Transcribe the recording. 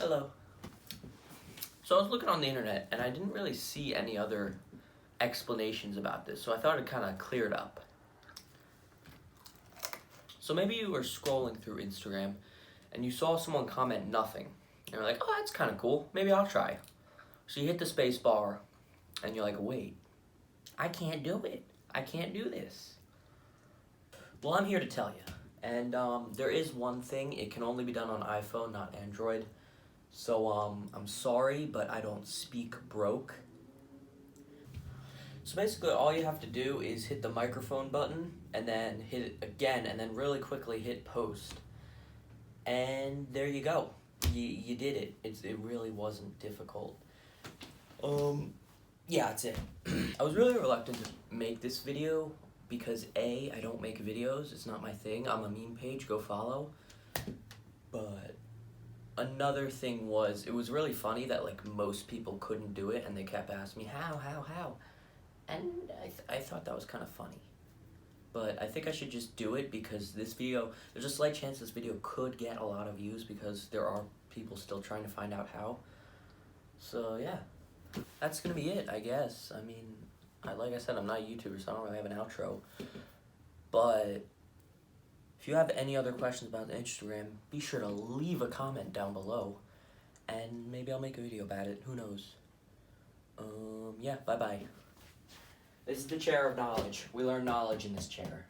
Hello. So I was looking on the internet and I didn't really see any other explanations about this, so I thought it kind of cleared up. So maybe you were scrolling through Instagram and you saw someone comment nothing. And you're like, oh, that's kind of cool. Maybe I'll try. So you hit the space bar and you're like, wait, I can't do it. I can't do this. Well, I'm here to tell you. And there is one thing. It can only be done on iPhone, not Android. So I'm sorry, but I don't speak broke. So basically all you have to do is hit the microphone button and then hit it again and then really quickly hit post. And there you go. You did it. It really wasn't difficult. Yeah, that's it. I was really reluctant to make this video because A, I don't make videos. It's not my thing. I'm a meme page. Go follow. But another thing was, it was really funny that like most people couldn't do it and they kept asking me, how? And I thought that was kind of funny. But I think I should just do it because this video, there's a slight chance this video could get a lot of views because there are people still trying to find out how. So yeah, that's gonna be it, I guess. I mean, like I said, I'm not a YouTuber, so I don't really have an outro. But if you have any other questions about the Instagram, be sure to leave a comment down below. And maybe I'll make a video about it, who knows. Yeah, bye-bye. This is the chair of knowledge. We learn knowledge in this chair.